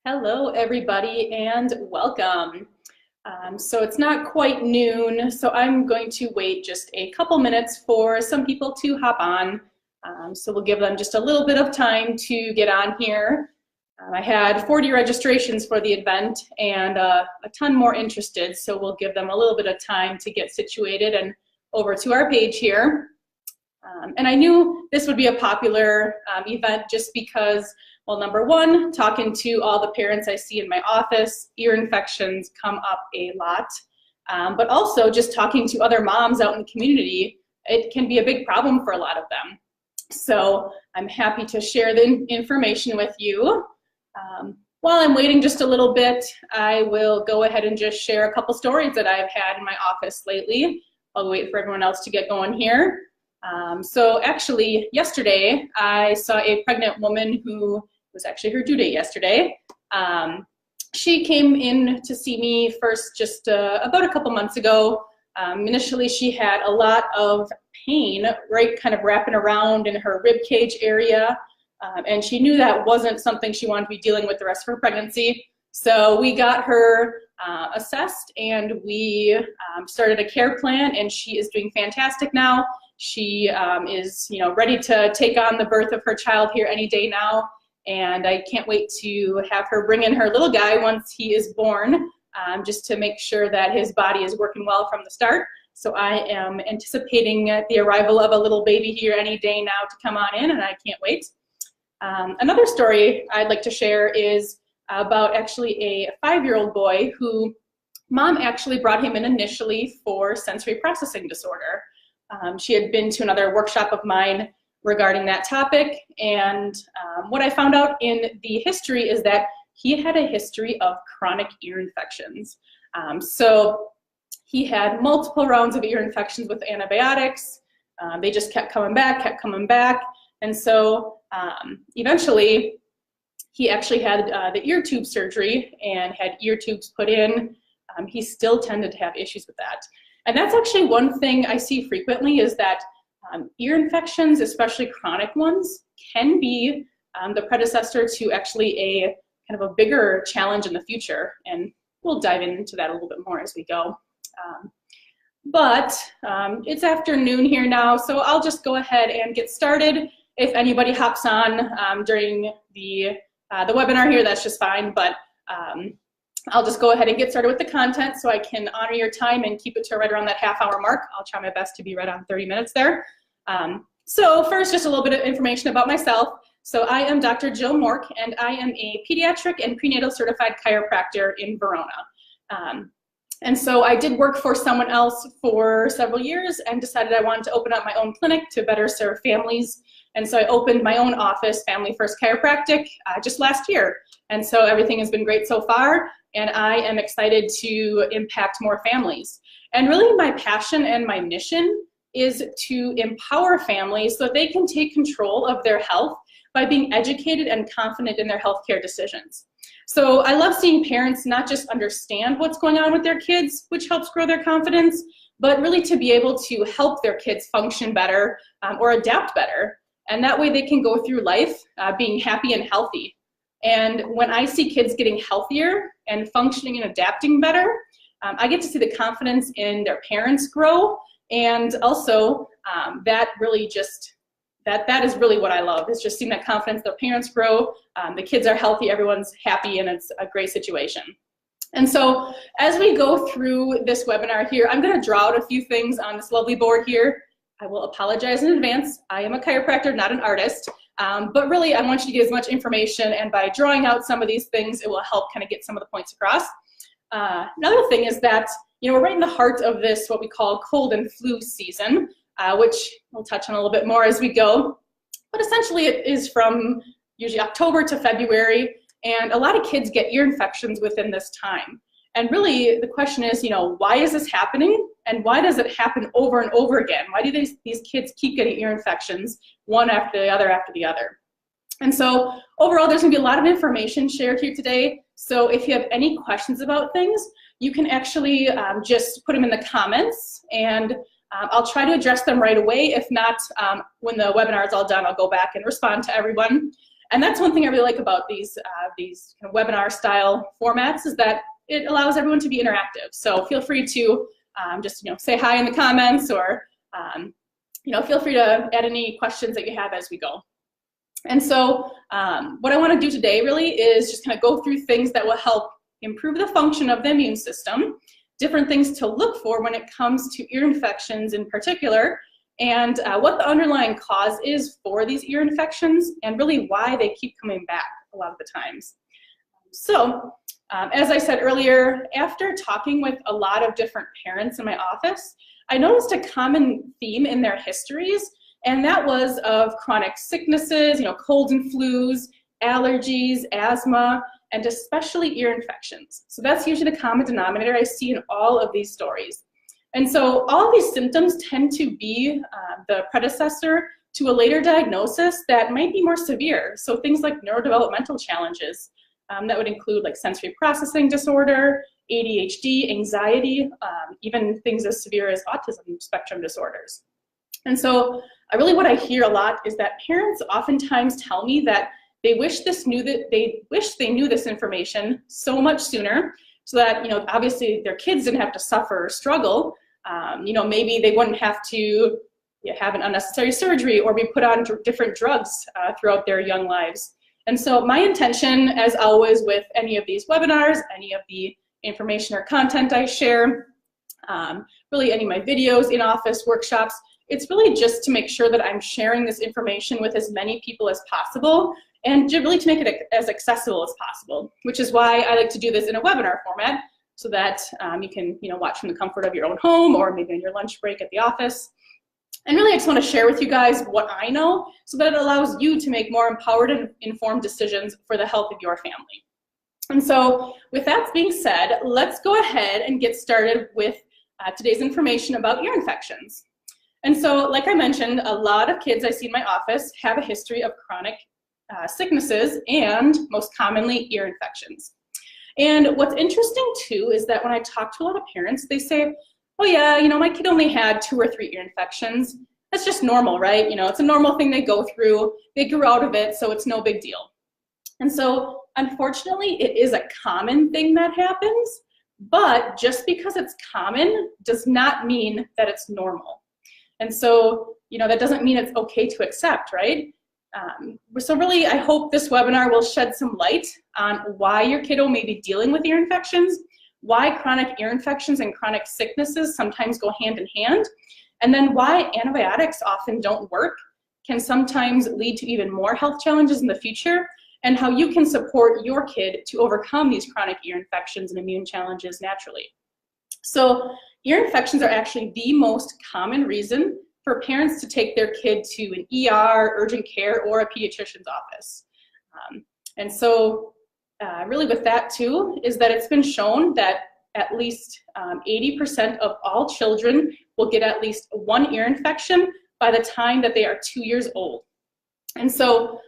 Hello, everybody, and welcome. So it's not quite noon, so I'm going to wait just a couple minutes for some people to hop on. So we'll give them just a little bit of time to get on here. I had 40 registrations for the event and a ton more interested, so we'll give them a little bit of time to get situated and over to our page here. And I knew this would be a popular event just because, well, number one, talking to all the parents I see in my office, ear infections come up a lot. But also just talking to other moms out in the community, it can be a big problem for a lot of them. So I'm happy to share the information with you. While I'm waiting just a little bit, I will go ahead and just share a couple stories that I've had in my office lately. I'll wait for everyone else to get going here. So actually, yesterday, I saw a pregnant woman who was actually her due date yesterday. She came in to see me first just about a couple months ago. Initially, she had a lot of pain, right, kind of wrapping around in her rib cage area. And she knew that wasn't something she wanted to be dealing with the rest of her pregnancy. So we got her assessed and we started a care plan, and she is doing fantastic now. She is, ready to take on the birth of her child here any day now. And I can't wait to have her bring in her little guy once he is born, just to make sure that his body is working well from the start. So I am anticipating the arrival of a little baby here any day now to come on in, and I can't wait. Another story I'd like to share is about actually a 5-year-old boy who mom actually brought him in initially for sensory processing disorder. She had been to another workshop of mine regarding that topic, and what I found out in the history is that he had a history of chronic ear infections. So he had multiple rounds of ear infections with antibiotics. They just kept coming back, and so eventually he actually had the ear tube surgery and had ear tubes put in. He still tended to have issues with that. And that's actually one thing I see frequently, is that ear infections, especially chronic ones, can be the predecessor to actually a kind of a bigger challenge in the future. And we'll dive into that a little bit more as we go. But it's afternoon here now, so I'll just go ahead and get started. If anybody hops on during the webinar here, that's just fine. But I'll just go ahead and get started with the content so I can honor your time and keep it to right around that half-hour mark. I'll try my best to be right on 30 minutes there. So first, just a little bit of information about myself. So I am Dr. Jill Mork, and I am a pediatric and prenatal certified chiropractor in Verona. And so I did work for someone else for several years and decided I wanted to open up my own clinic to better serve families. And so I opened my own office, Family First Chiropractic, just last year. And so everything has been great so far, and I am excited to impact more families. And really my passion and my mission is to empower families so they can take control of their health by being educated and confident in their healthcare decisions. So I love seeing parents not just understand what's going on with their kids, which helps grow their confidence, but really to be able to help their kids function better or adapt better. And that way they can go through life being happy and healthy. And when I see kids getting healthier and functioning and adapting better, I get to see the confidence in their parents grow. And also that really just, that is really what I love, is just seeing that confidence, their parents grow, the kids are healthy, everyone's happy, and it's a great situation. And so as we go through this webinar here, I'm gonna draw out a few things on this lovely board here. I will apologize in advance. I am a chiropractor, not an artist. But really, I want you to get as much information, and by drawing out some of these things, it will help kind of get some of the points across. Another thing is that, we're right in the heart of this, what we call cold and flu season, which we'll touch on a little bit more as we go. But essentially, it is from usually October to February, and a lot of kids get ear infections within this time. And really, the question is, why is this happening? And why does it happen over and over again? Why do these kids keep getting ear infections one after the other after the other? And so overall, there's gonna be a lot of information shared here today. So if you have any questions about things, you can actually just put them in the comments, and I'll try to address them right away. If not, when the webinar is all done, I'll go back and respond to everyone. And that's one thing I really like about these kind of webinar style formats, is that it allows everyone to be interactive. So feel free to just say hi in the comments, or feel free to add any questions that you have as we go. And so what I want to do today really is just kind of go through things that will help improve the function of the immune system, different things to look for when it comes to ear infections in particular, and what the underlying cause is for these ear infections, and really why they keep coming back a lot of the times. So as I said earlier, after talking with a lot of different parents in my office, I noticed a common theme in their histories, and that was of chronic sicknesses, colds and flus, allergies, asthma, and especially ear infections. So that's usually the common denominator I see in all of these stories. And so all of these symptoms tend to be the predecessor to a later diagnosis that might be more severe. So things like neurodevelopmental challenges, that would include like sensory processing disorder, ADHD, anxiety, even things as severe as autism spectrum disorders. And so really what I hear a lot is that parents oftentimes tell me that they wish they knew this information so much sooner, so that obviously their kids didn't have to suffer or struggle. Maybe they wouldn't have to have an unnecessary surgery or be put on different drugs throughout their young lives. And so my intention, as always with any of these webinars, any of the information or content I share, really any of my videos, in-office workshops, it's really just to make sure that I'm sharing this information with as many people as possible, and really to make it as accessible as possible, which is why I like to do this in a webinar format, so that you can watch from the comfort of your own home, or maybe on your lunch break at the office. And really I just want to share with you guys what I know, so that it allows you to make more empowered and informed decisions for the health of your family. And so with that being said, let's go ahead and get started with today's information about ear infections. And so like I mentioned, a lot of kids I see in my office have a history of chronic sicknesses, and most commonly ear infections. And what's interesting too is that when I talk to a lot of parents, they say, oh yeah, my kid only had 2 or 3 ear infections. That's just normal, right? It's a normal thing they go through. They grew out of it, so it's no big deal. And so unfortunately, it is a common thing that happens, but just because it's common does not mean that it's normal. And so, that doesn't mean it's okay to accept, right? So really, I hope this webinar will shed some light on why your kiddo may be dealing with ear infections, why chronic ear infections and chronic sicknesses sometimes go hand in hand, and then why antibiotics often don't work, can sometimes lead to even more health challenges in the future, and how you can support your kid to overcome these chronic ear infections and immune challenges naturally. So ear infections are actually the most common reason for parents to take their kid to an ER, urgent care, or a pediatrician's office. And so really with that too, is that it's been shown that at least 80% of all children will get at least 1 ear infection by the time that they are 2 years old. And so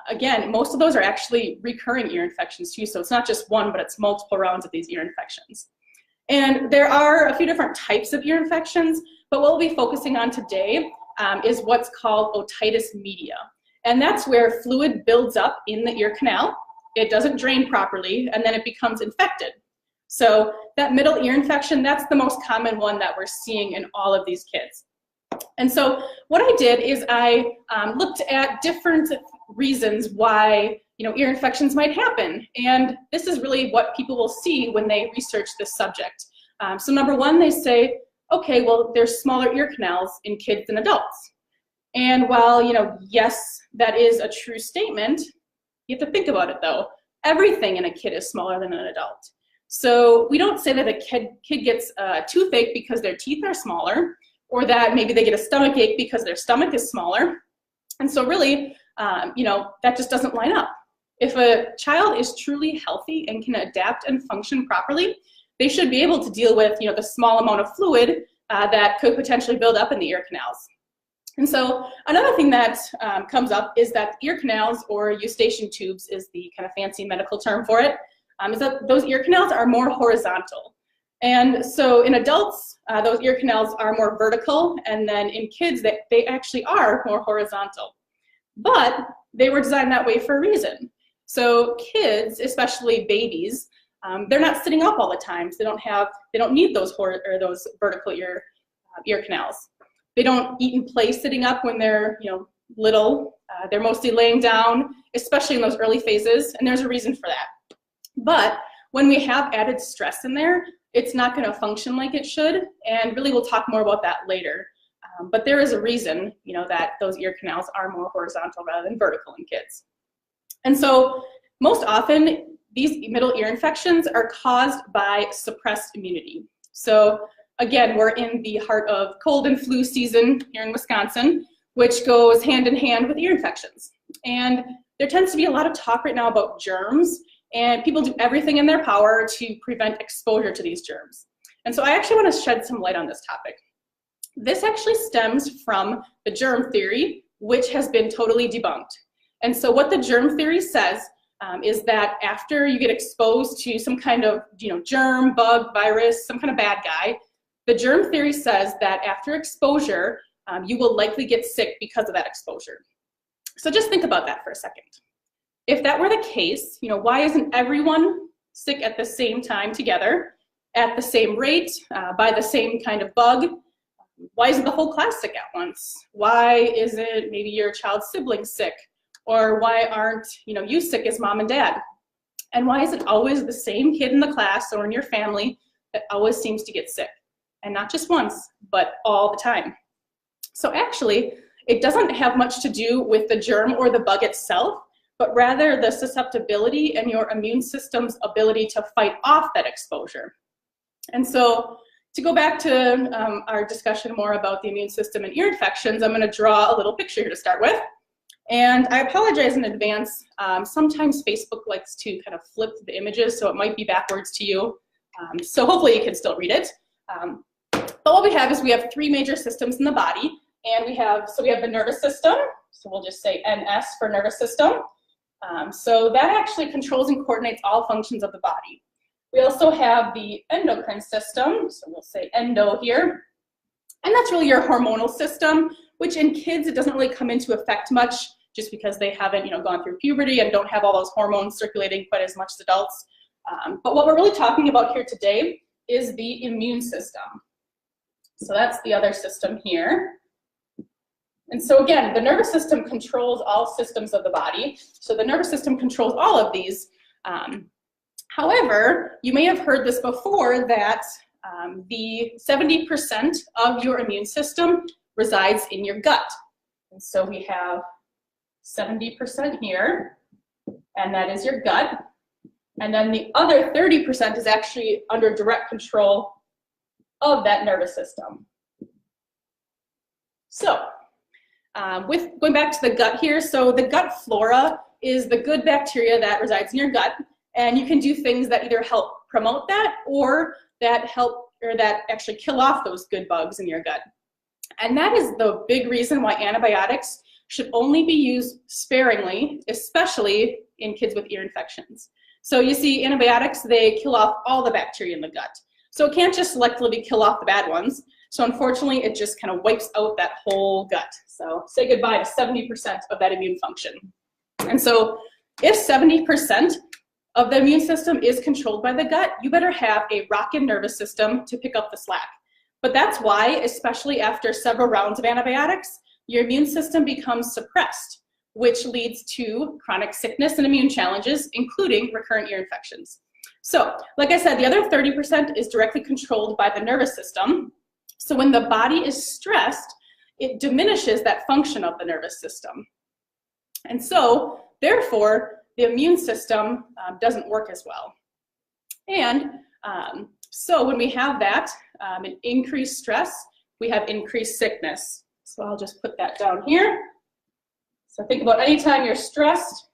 again, most of those are actually recurring ear infections too, so it's not just one, but it's multiple rounds of these ear infections. And there are a few different types of ear infections, but what we'll be focusing on today is what's called otitis media. And that's where fluid builds up in the ear canal, it doesn't drain properly, and then it becomes infected. So that middle ear infection, that's the most common one that we're seeing in all of these kids. And so what I did is I looked at different reasons why ear infections might happen. And this is really what people will see when they research this subject. So number one, they say, okay, well, there's smaller ear canals in kids than adults. And while, yes, that is a true statement, you have to think about it though. Everything in a kid is smaller than an adult. So we don't say that a kid gets a toothache because their teeth are smaller, or that maybe they get a stomach ache because their stomach is smaller. And so really, that just doesn't line up. If a child is truly healthy and can adapt and function properly, they should be able to deal with the small amount of fluid that could potentially build up in the ear canals. And so another thing that comes up is that ear canals, or eustachian tubes is the kind of fancy medical term for it, is that those ear canals are more horizontal. And so in adults, those ear canals are more vertical, and then in kids, they actually are more horizontal. But they were designed that way for a reason. So kids, especially babies, they're not sitting up all the time. So they don't need those vertical ear canals. They don't eat in place sitting up when they're little. They're mostly laying down, especially in those early phases, and there's a reason for that. But when we have added stress in there, it's not going to function like it should, and really we'll talk more about that later. But there is a reason, that those ear canals are more horizontal rather than vertical in kids. And so most often, these middle ear infections are caused by suppressed immunity. So again, we're in the heart of cold and flu season here in Wisconsin, which goes hand in hand with ear infections. And there tends to be a lot of talk right now about germs, and people do everything in their power to prevent exposure to these germs. And so I actually want to shed some light on this topic. This actually stems from the germ theory, which has been totally debunked. And so what the germ theory says is that after you get exposed to some kind of germ, bug, virus, some kind of bad guy, the germ theory says that after exposure, you will likely get sick because of that exposure. So just think about that for a second. If that were the case, why isn't everyone sick at the same time together, at the same rate, by the same kind of bug? Why isn't the whole class sick at once? Why isn't maybe your child's sibling sick? Or why aren't you sick as mom and dad? And why is it always the same kid in the class or in your family that always seems to get sick? And not just once, but all the time. So actually, it doesn't have much to do with the germ or the bug itself, but rather the susceptibility and your immune system's ability to fight off that exposure. And so to go back to our discussion more about the immune system and ear infections, I'm going to draw a little picture here to start with. And I apologize in advance. Sometimes Facebook likes to kind of flip the images, so it might be backwards to you. So hopefully you can still read it. But what we have is we have three major systems in the body. And we have the nervous system. So we'll just say NS for nervous system. So that actually controls and coordinates all functions of the body. We also have the endocrine system, so we'll say endo here. And that's really your hormonal system, which in kids, it doesn't really come into effect much just because they haven't gone through puberty and don't have all those hormones circulating quite as much as adults. But what we're really talking about here today is the immune system. So that's the other system here. And so again, the nervous system controls all systems of the body. So the nervous system controls all of these. However, you may have heard this before that the 70% of your immune system resides in your gut. And so we have 70% here, and that is your gut. And then the other 30% is actually under direct control of that nervous system. So, with going back to the gut here, so the gut flora is the good bacteria that resides in your gut, and you can do things that either help promote that or that actually kill off those good bugs in your gut. And that is the big reason why antibiotics should only be used sparingly, especially in kids with ear infections. So you see, antibiotics, they kill off all the bacteria in the gut. So it can't just selectively kill off the bad ones. So unfortunately, it just kind of wipes out that whole gut. So say goodbye to 70% of that immune function. And so if 70% of the immune system is controlled by the gut, you better have a rockin' nervous system to pick up the slack. But that's why, especially after several rounds of antibiotics, your immune system becomes suppressed, which leads to chronic sickness and immune challenges, including recurrent ear infections. So, like I said, the other 30% is directly controlled by the nervous system. So when the body is stressed, it diminishes that function of the nervous system. And so, therefore, the immune system doesn't work as well. And so when we have that, an increased stress, we have increased sickness. So I'll just put that down here. So think about anytime you're stressed,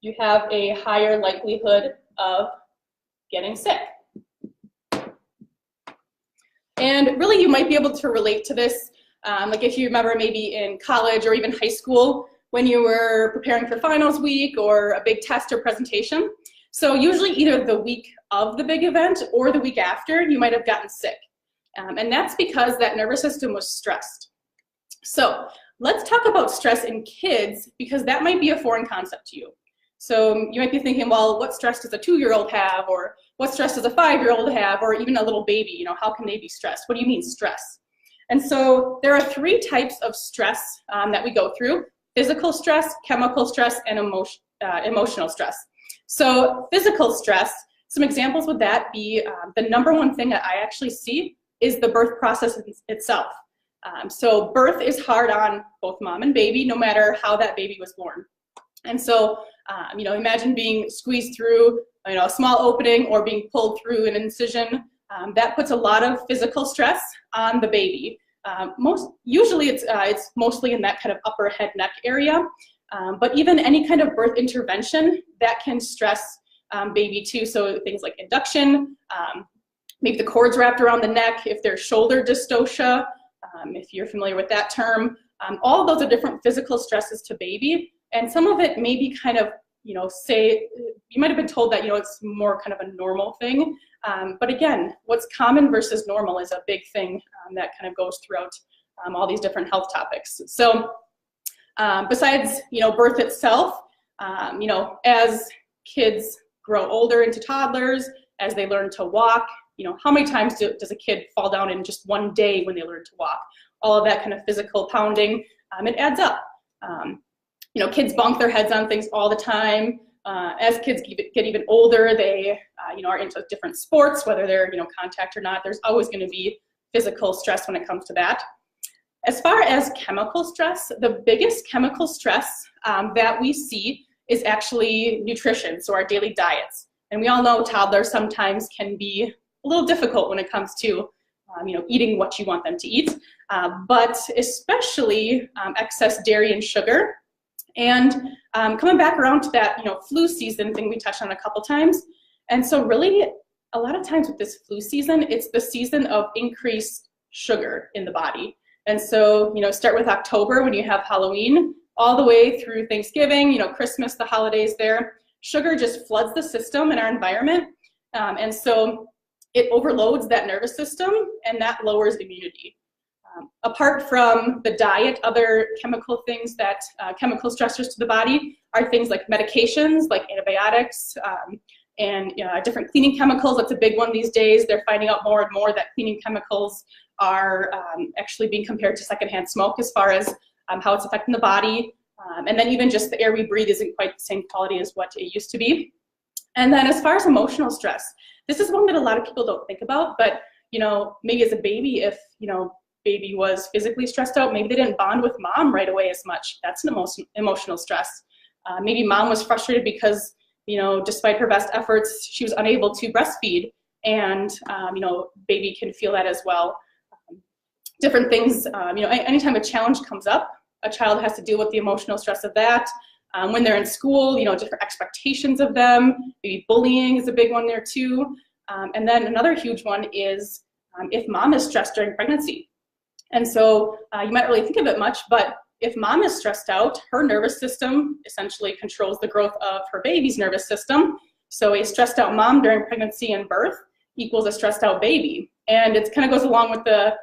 you have a higher likelihood of getting sick. And really, you might be able to relate to this, like if you remember maybe in college or even high school when you were preparing for finals week or a big test or presentation. So usually either the week of the big event or the week after, you might have gotten sick. And that's because that nervous system was stressed. So let's talk about stress in kids, because that might be a foreign concept to you. So you might be thinking, well, what stress does a 2-year-old have, or what stress does a 5-year-old have, or even a little baby? You know, how can they be stressed? What do you mean stress? And so there are 3 types of stress that we go through: physical stress, chemical stress, and emotional stress. So physical stress, some examples would that be the #1 thing that I actually see is the birth process itself. So birth is hard on both mom and baby, no matter how that baby was born. And so, you know, imagine being squeezed through, you know, a small opening or being pulled through an incision. That puts a lot of physical stress on the baby. Usually it's mostly in that kind of upper head neck area, but even any kind of birth intervention that can stress baby too. So things like induction, maybe the cords wrapped around the neck, if there's shoulder dystocia, if you're familiar with that term, all of those are different physical stresses to baby. And some of it may be kind of, you know, say, you might have been told that, you know, it's more kind of a normal thing. But again, what's common versus normal is a big thing that kind of goes throughout all these different health topics. So besides, you know, birth itself, you know, as kids grow older into toddlers, as they learn to walk, you know, how many times does a kid fall down in just one day when they learn to walk? All of that kind of physical pounding, it adds up. You know, kids bonk their heads on things all the time. As kids get even older, they, you know, are into different sports, whether they're, you know, contact or not. There's always going to be physical stress when it comes to that. As far as chemical stress, the biggest chemical stress that we see is actually nutrition, so our daily diets. And we all know toddlers sometimes can be a little difficult when it comes to, you know, eating what you want them to eat, but especially excess dairy and sugar. And coming back around to that, you know, flu season thing we touched on a couple times. And so really, a lot of times with this flu season, it's the season of increased sugar in the body. And so, you know, start with October when you have Halloween, all the way through Thanksgiving, you know, Christmas, the holidays there. Sugar just floods the system and our environment. And so it overloads that nervous system, and that lowers immunity. Apart from the diet, other chemical things that, chemical stressors to the body are things like medications, like antibiotics, and different cleaning chemicals. That's a big one these days. They're finding out more and more that cleaning chemicals are actually being compared to secondhand smoke as far as how it's affecting the body. And then even just the air we breathe isn't quite the same quality as what it used to be. And then as far as emotional stress, this is one that a lot of people don't think about, but, you know, maybe as a baby, if, you know, baby was physically stressed out, maybe they didn't bond with mom right away as much. That's an emotional stress. Maybe mom was frustrated because, you know, despite her best efforts, she was unable to breastfeed, and, you know, baby can feel that as well. Different things, you know, anytime a challenge comes up, a child has to deal with the emotional stress of that. When they're in school, you know, different expectations of them, maybe bullying is a big one there too. And then another huge one is if mom is stressed during pregnancy. And so you might not really think of it much, but if mom is stressed out, her nervous system essentially controls the growth of her baby's nervous system. So a stressed out mom during pregnancy and birth equals a stressed out baby. And it kind of goes along with the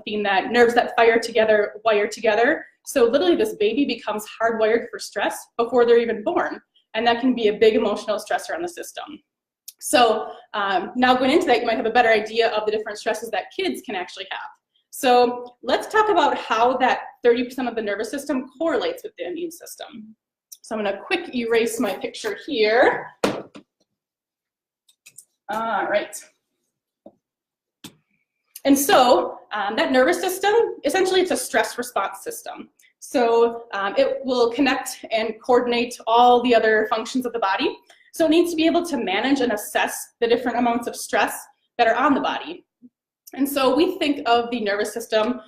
theme that nerves that fire together wire together. So literally this baby becomes hardwired for stress before they're even born. And that can be a big emotional stressor on the system. So now going into that, you might have a better idea of the different stresses that kids can actually have. So let's talk about how that 30% of the nervous system correlates with the immune system. So I'm going to quick erase my picture here. All right. And so that nervous system, essentially it's a stress response system. So it will connect and coordinate all the other functions of the body. So it needs to be able to manage and assess the different amounts of stress that are on the body. And so we think of the nervous system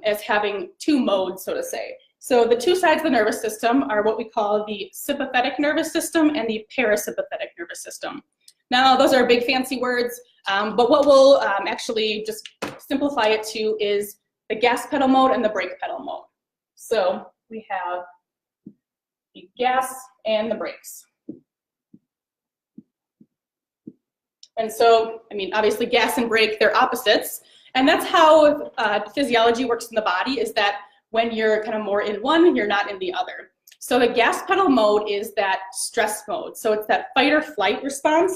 as having 2 modes, so to say. So the 2 sides of the nervous system are what we call the sympathetic nervous system and the parasympathetic nervous system. Now, those are big fancy words, but what we'll actually just simplify it to is the gas pedal mode and the brake pedal mode. So we have the gas and the brakes. And so, I mean, obviously gas and brake, they're opposites. And that's how physiology works in the body, is that When you're kind of more in one, you're not in the other. So the gas pedal mode is that stress mode. So it's that fight or flight response,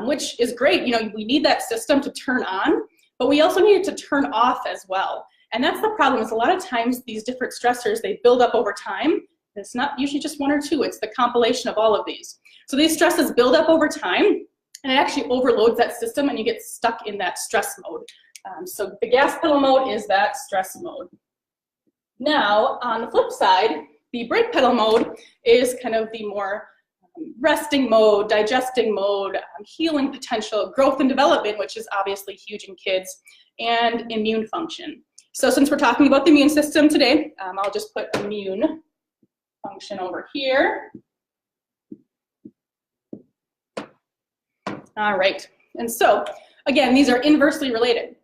which is great. You know, we need that system to turn on, but we also need it to turn off as well. And that's the problem, is a lot of times these different stressors, they build up over time. It's not usually just one or two, it's the compilation of all of these. So these stresses build up over time, and it actually overloads that system, and you get stuck in that stress mode. So the gas pedal mode is that stress mode. Now, on the flip side, the brake pedal mode is kind of the more resting mode, digesting mode, healing potential, growth and development, which is obviously huge in kids, and immune function. So since we're talking about the immune system today, I'll just put immune function over here. All right, and so again, these are inversely related.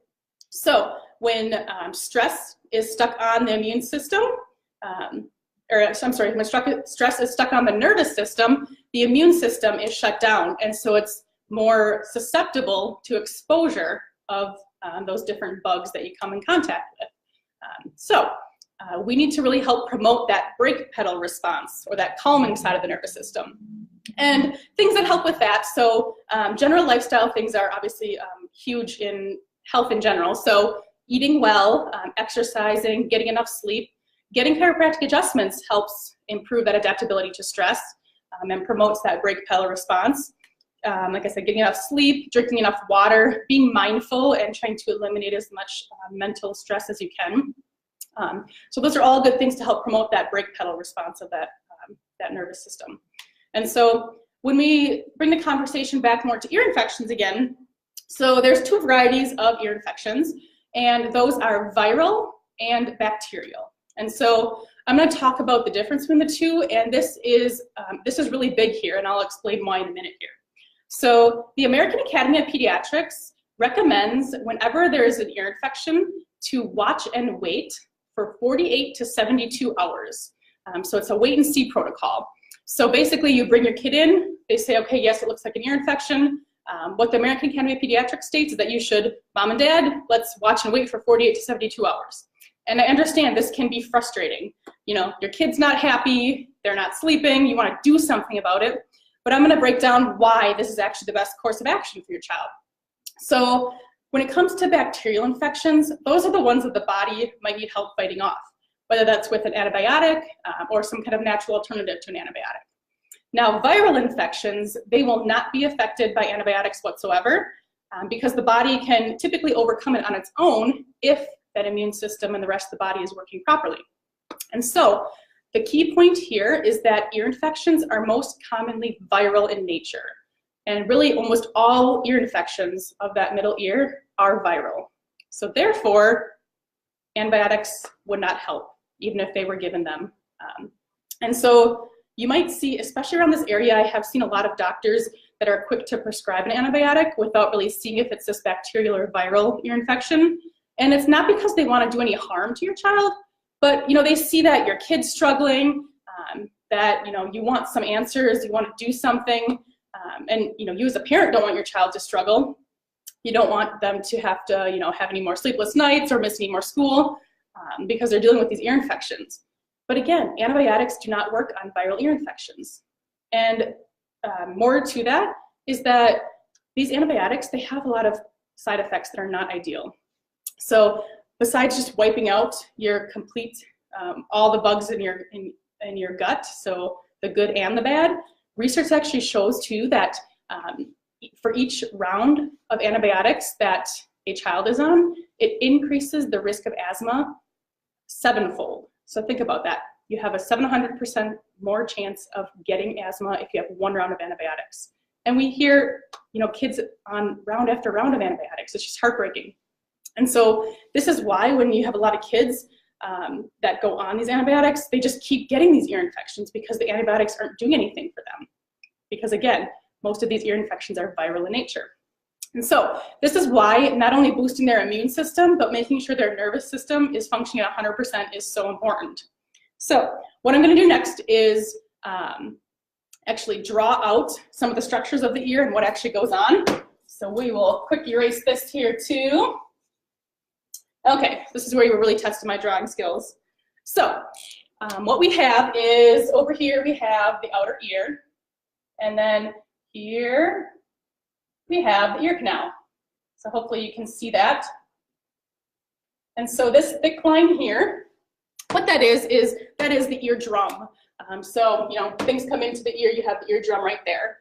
So when stress is stuck on the immune system, when stress is stuck on the nervous system, the immune system is shut down, and so it's more susceptible to exposure of those different bugs that you come in contact with. We need to really help promote that brake pedal response, or that calming side of the nervous system. And things that help with that, so general lifestyle things are obviously huge in health in general. So eating well, exercising, getting enough sleep, getting chiropractic adjustments helps improve that adaptability to stress and promotes that brake pedal response. Like I said, getting enough sleep, drinking enough water, being mindful, and trying to eliminate as much mental stress as you can. So those are all good things to help promote that brake pedal response of that nervous system. And so when we bring the conversation back more to ear infections again, so there's two varieties of ear infections, and those are viral and bacterial. And so I'm going to talk about the difference between the two, and this is really big here, and I'll explain why in a minute here. So the American Academy of Pediatrics recommends whenever there is an ear infection to watch and wait for 48 to 72 hours. So it's a wait and see protocol. So basically you bring your kid in, they say, okay, yes, it looks like an ear infection. What the American Academy of Pediatrics states is that you should, mom and dad, let's watch and wait for 48 to 72 hours. And I understand this can be frustrating. You know, your kid's not happy, they're not sleeping, you want to do something about it. But I'm going to break down why this is actually the best course of action for your child. So when it comes to bacterial infections, those are the ones that the body might need help fighting off, whether that's with an antibiotic or some kind of natural alternative to an antibiotic. Now, viral infections, they will not be affected by antibiotics whatsoever because the body can typically overcome it on its own if that immune system and the rest of the body is working properly. And so the key point here is that ear infections are most commonly viral in nature. And really almost all ear infections of that middle ear are viral. So therefore, antibiotics would not help, even if they were given them. And so you might see, especially around this area, I have seen a lot of doctors that are quick to prescribe an antibiotic without really seeing if it's this bacterial or viral ear infection. And it's not because they want to do any harm to your child, but they see that your kid's struggling, that you want some answers, you want to do something, and you as a parent don't want your child to struggle. You don't want them to have to have any more sleepless nights or miss any more school because they're dealing with these ear infections. But again, antibiotics do not work on viral ear infections. And more to that is that these antibiotics, they have a lot of side effects that are not ideal. So besides just wiping out your complete, all the bugs in your gut, so the good and the bad, research actually shows too that for each round of antibiotics that a child is on, it increases the risk of asthma 7-fold. So think about that. You have a 700% more chance of getting asthma if you have one round of antibiotics. And we hear, kids on round after round of antibiotics. It's just heartbreaking. And so this is why when you have a lot of kids that go on these antibiotics, they just keep getting these ear infections because the antibiotics aren't doing anything for them. Because again, most of these ear infections are viral in nature. And so this is why not only boosting their immune system, but making sure their nervous system is functioning at 100% is so important. So what I'm going to do next is actually draw out some of the structures of the ear and what actually goes on. So we will quick erase this here too. Okay, this is where you really tested my drawing skills. So what we have is, over here we have the outer ear, and then here we have the ear canal. So hopefully you can see that. And so this thick line here, what that is that is the eardrum. So, you know, things come into the ear, you have the eardrum right there.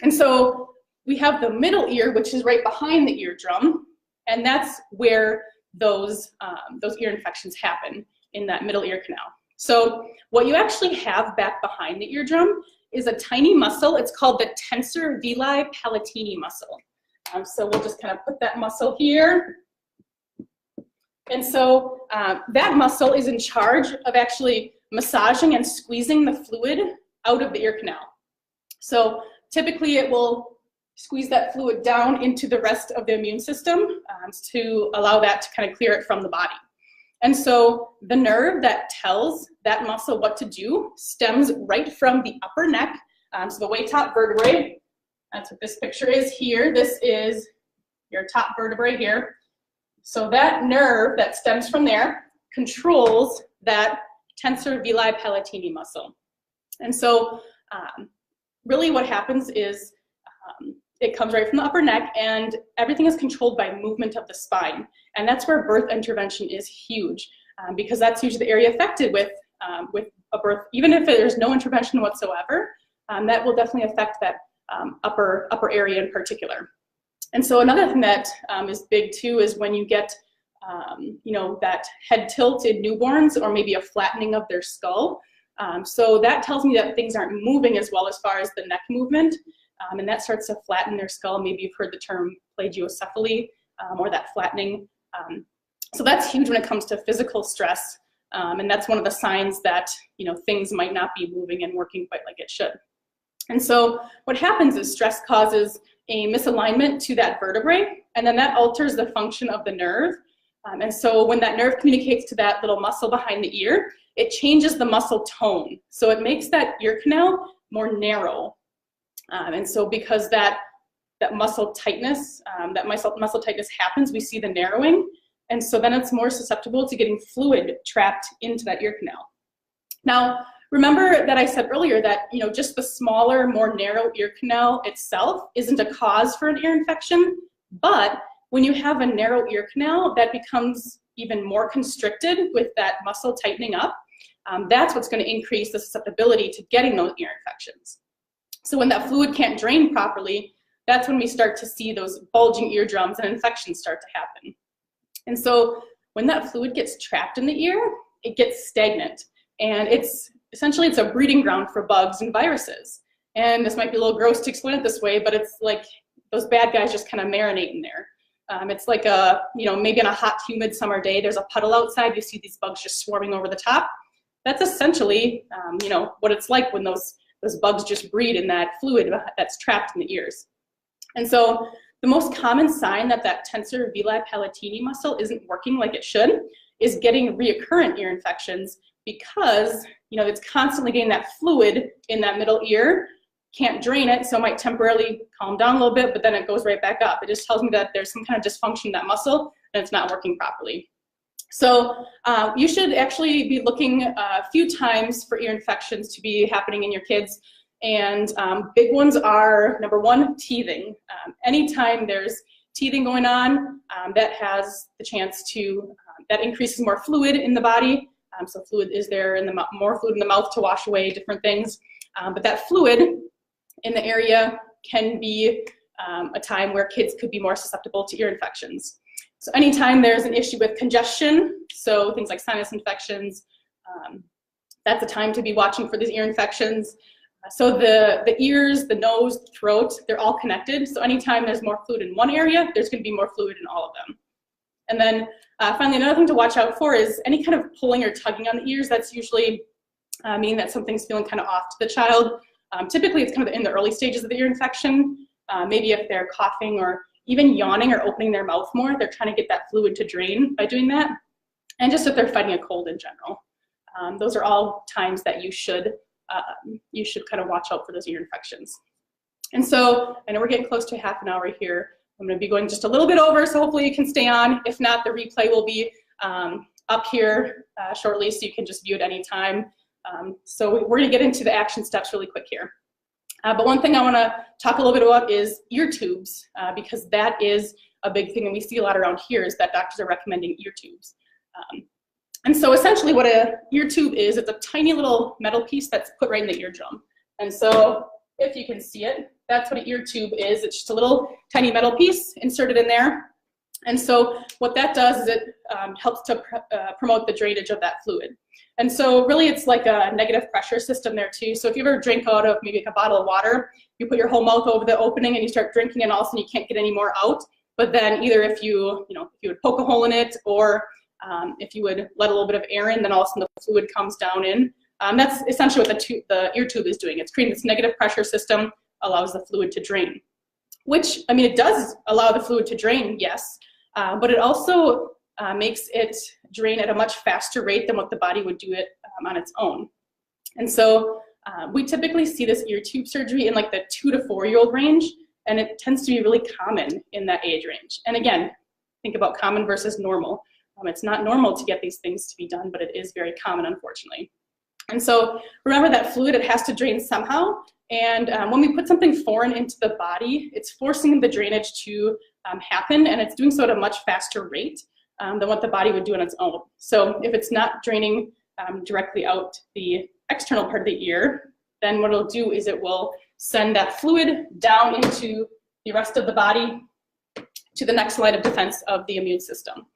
And so we have the middle ear, which is right behind the eardrum, and that's where those ear infections happen, in that middle ear canal. So what you actually have back behind the eardrum is a tiny muscle. It's called the tensor villi palatini muscle. So we'll just kind of put that muscle here. And so that muscle is in charge of actually massaging and squeezing the fluid out of the ear canal. So typically it will squeeze that fluid down into the rest of the immune system to allow that to kind of clear it from the body. And so the nerve that tells that muscle what to do stems right from the upper neck, so the way top vertebrae. That's what this picture is here. This is your top vertebrae here. So that nerve that stems from there controls that tensor villi palatini muscle. And so really what happens is it comes right from the upper neck, and everything is controlled by movement of the spine. And that's where birth intervention is huge, because that's usually the area affected with a birth. Even if there's no intervention whatsoever, that will definitely affect that upper area in particular. And so another thing that is big too is when you get you know, that head tilted newborns, or maybe a flattening of their skull. So that tells me that things aren't moving as well as far as the neck movement, and that starts to flatten their skull. Maybe you've heard the term plagiocephaly, or that flattening. So that's huge when it comes to physical stress, and that's one of the signs that, you know, things might not be moving and working quite like it should. And so what happens is stress causes a misalignment to that vertebrae, and then that alters the function of the nerve. And so when that nerve communicates to that little muscle behind the ear, it changes the muscle tone. So it makes that ear canal more narrow. And so because that muscle tightness, muscle tightness happens, we see the narrowing. And so then it's more susceptible to getting fluid trapped into that ear canal. Now, remember that I said earlier that, you know, just the smaller, more narrow ear canal itself isn't a cause for an ear infection, but when you have a narrow ear canal that becomes even more constricted with that muscle tightening up, that's what's going to increase the susceptibility to getting those ear infections. So when that fluid can't drain properly, that's when we start to see those bulging eardrums and infections start to happen. And so when that fluid gets trapped in the ear, it gets stagnant. And it's essentially, it's a breeding ground for bugs and viruses. And this might be a little gross to explain it this way, but it's like those bad guys just kind of marinate in there. It's like you know, maybe on a hot, humid summer day, there's a puddle outside, you see these bugs just swarming over the top. That's essentially, you know, what it's like when those bugs just breed in that fluid that's trapped in the ears. And so the most common sign that that tensor villi palatini muscle isn't working like it should is getting reoccurrent ear infections, because, you know, it's constantly getting that fluid in that middle ear, can't drain it, so it might temporarily calm down a little bit, but then it goes right back up. It just tells me that there's some kind of dysfunction in that muscle and it's not working properly. So you should actually be looking a few times for ear infections to be happening in your kids. And big ones are, number one, teething. Anytime there's teething going on, that has the chance to, that increases more fluid in the body. So fluid is there in the more fluid in the mouth to wash away different things. But that fluid in the area can be a time where kids could be more susceptible to ear infections. So anytime there's an issue with congestion, so things like sinus infections, that's a time to be watching for these ear infections. So the ears, the nose, the throat, they're all connected. So anytime there's more fluid in one area, there's going to be more fluid in all of them. And then finally, another thing to watch out for is any kind of pulling or tugging on the ears. That's usually meaning that something's feeling kind of off to the child. Typically, it's kind of in the early stages of the ear infection. Maybe if they're coughing or even yawning or opening their mouth more, they're trying to get that fluid to drain by doing that. And just if they're fighting a cold in general. Those are all times that you should kind of watch out for those ear infections. And so I know we're getting close to half an hour here. I'm going to be going just a little bit over, so hopefully you can stay on. If not, the replay will be up here shortly, so you can just view it anytime. So we're gonna get into the action steps really quick here. But one thing I wanna talk a little bit about is ear tubes, because that is a big thing, and we see a lot around here is that doctors are recommending ear tubes. And so essentially what a ear tube is, it's a tiny little metal piece that's put right in the eardrum. And so if you can see it, that's what an ear tube is. It's just a little tiny metal piece inserted in there. And so what that does is it helps to promote the drainage of that fluid. And so really it's like a negative pressure system there too. So if you ever drink out of maybe like a bottle of water, you put your whole mouth over the opening and you start drinking, and all of a sudden you can't get any more out. But then either if you would poke a hole in it, or if you would let a little bit of air in, then all of a sudden the fluid comes down in. That's essentially what the ear tube is doing. It's creating this negative pressure system, allows the fluid to drain. Which, I mean, it does allow the fluid to drain, yes, but it also makes it drain at a much faster rate than what the body would do it on its own. And so we typically see this ear tube surgery in like the 2 to 4-year-old range, and it tends to be really common in that age range. And again, think about common versus normal. It's not normal to get these things to be done, but it is very common, unfortunately. And so remember that fluid, it has to drain somehow. And when we put something foreign into the body, it's forcing the drainage to happen, and it's doing so at a much faster rate than what the body would do on its own. So if it's not draining directly out the external part of the ear, then what it'll do is it will send that fluid down into the rest of the body to the next line of defense of the immune system.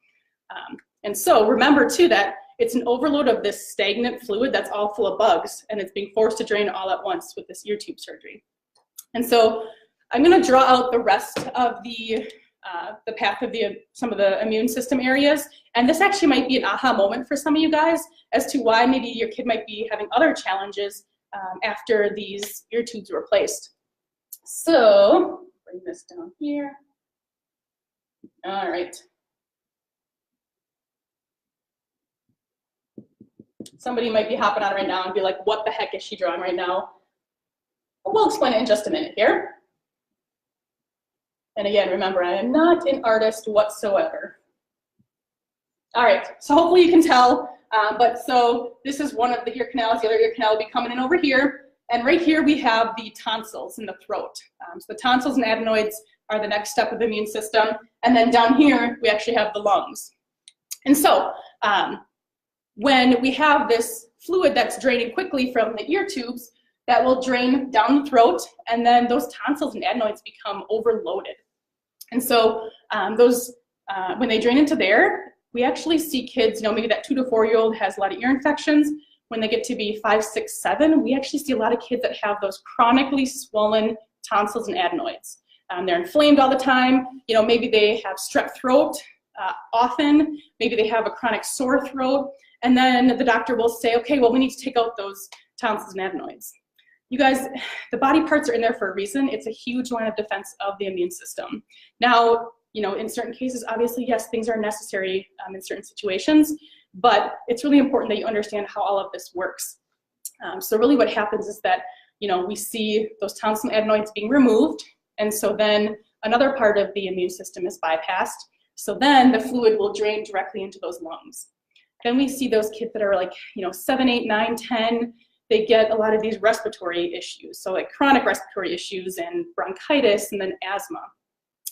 And so remember too that it's an overload of this stagnant fluid that's all full of bugs, and it's being forced to drain all at once with this ear tube surgery. And so I'm going to draw out the rest of the path of some of the immune system areas, and this actually might be an aha moment for some of you guys as to why maybe your kid might be having other challenges after these ear tubes were placed. So bring this down here. All right. Somebody might be hopping on right now and be like, what the heck is she drawing right now? Well, we'll explain it in just a minute here. And again, remember, I am not an artist whatsoever. All right, so hopefully you can tell, but so this is one of the ear canals. The other ear canal will be coming in over here. And right here we have the tonsils in the throat. So the tonsils and adenoids are the next step of the immune system. And then down here, we actually have the lungs. And so, when we have this fluid that's draining quickly from the ear tubes, that will drain down the throat, and then those tonsils and adenoids become overloaded. And so when they drain into there, we actually see kids, maybe that 2 to 4-year-old has a lot of ear infections. When they get to be 5, 6, 7, we actually see a lot of kids that have those chronically swollen tonsils and adenoids. They're inflamed all the time. Maybe they have strep throat often. Maybe they have a chronic sore throat. And then the doctor will say, okay, well, we need to take out those tonsils and adenoids. You guys, the body parts are in there for a reason. It's a huge line of defense of the immune system. Now, in certain cases, obviously, yes, things are necessary in certain situations, but it's really important that you understand how all of this works. So really what happens is that, we see those tonsils and adenoids being removed, and so then another part of the immune system is bypassed. So then the fluid will drain directly into those lungs. Then we see those kids that are like, 7, 8, 9, 10, they get a lot of these respiratory issues. So like chronic respiratory issues and bronchitis and then asthma.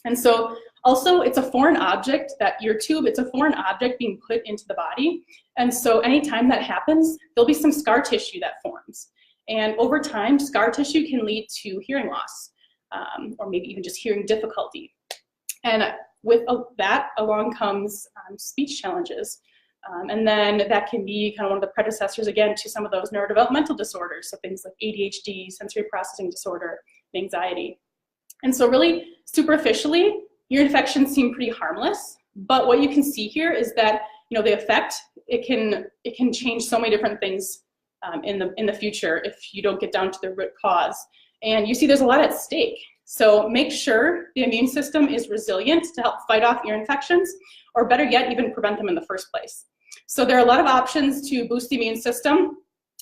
And so also it's a foreign object, that ear tube, it's a foreign object being put into the body. And so anytime that happens, there'll be some scar tissue that forms. And over time, scar tissue can lead to hearing loss, or maybe even just hearing difficulty. And with that along comes speech challenges. And then that can be kind of one of the predecessors, again, to some of those neurodevelopmental disorders, so things like ADHD, sensory processing disorder, and anxiety. And so really, superficially, ear infections seem pretty harmless, but what you can see here is that, the effect, it can change so many different things in the future if you don't get down to the root cause. And you see there's a lot at stake. So make sure the immune system is resilient to help fight off ear infections, or better yet, even prevent them in the first place. So there are a lot of options to boost the immune system.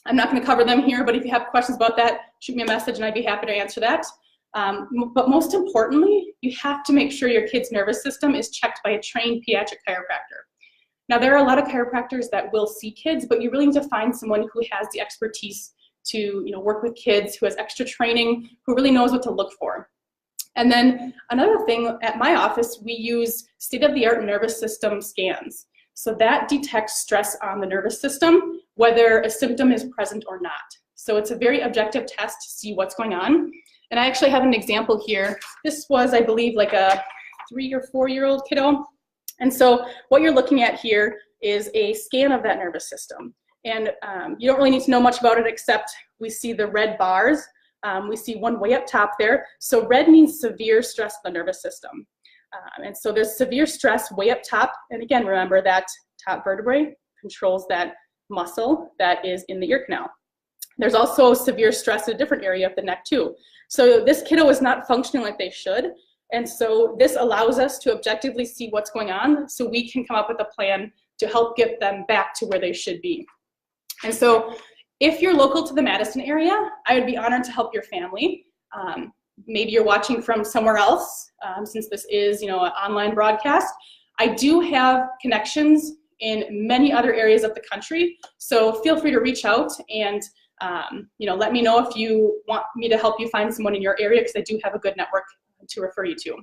I'm not going to cover them here, but if you have questions about that, shoot me a message and I'd be happy to answer that. But most importantly, you have to make sure your kid's nervous system is checked by a trained pediatric chiropractor. Now, there are a lot of chiropractors that will see kids, but you really need to find someone who has the expertise to work with kids, who has extra training, who really knows what to look for. And then another thing, at my office, we use state-of-the-art nervous system scans. So that detects stress on the nervous system, whether a symptom is present or not. So it's a very objective test to see what's going on. And I actually have an example here. This was, I believe, like a 3 or 4-year-old kiddo. And so what you're looking at here is a scan of that nervous system. And you don't really need to know much about it, except we see the red bars. We see one way up top there. So red means severe stress in the nervous system. And so there's severe stress way up top. And again, remember that top vertebrae controls that muscle that is in the ear canal. There's also severe stress in a different area of the neck too. So this kiddo is not functioning like they should. And so this allows us to objectively see what's going on so we can come up with a plan to help get them back to where they should be. And so if you're local to the Madison area, I would be honored to help your family. Maybe you're watching from somewhere else, since this is an online broadcast. I do have connections in many other areas of the country, so feel free to reach out and let me know if you want me to help you find someone in your area, because I do have a good network to refer you to.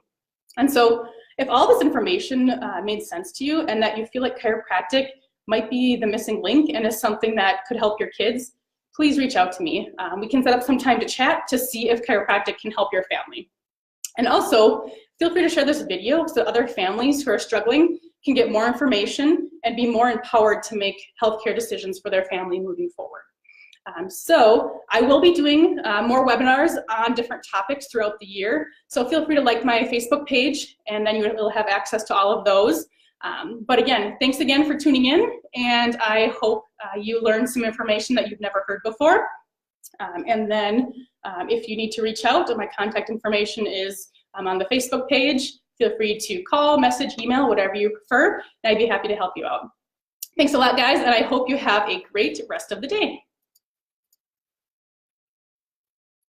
And so if all this information made sense to you and that you feel like chiropractic might be the missing link and is something that could help your kids, please reach out to me. We can set up some time to chat to see if chiropractic can help your family. And also, feel free to share this video so that other families who are struggling can get more information and be more empowered to make healthcare decisions for their family moving forward. So I will be doing more webinars on different topics throughout the year. So feel free to like my Facebook page, and then you will have access to all of those. But again, thanks again for tuning in, and I hope you learned some information that you've never heard before. And then if you need to reach out, my contact information is on the Facebook page. Feel free to call, message, email, whatever you prefer, and I'd be happy to help you out. Thanks a lot, guys, and I hope you have a great rest of the day.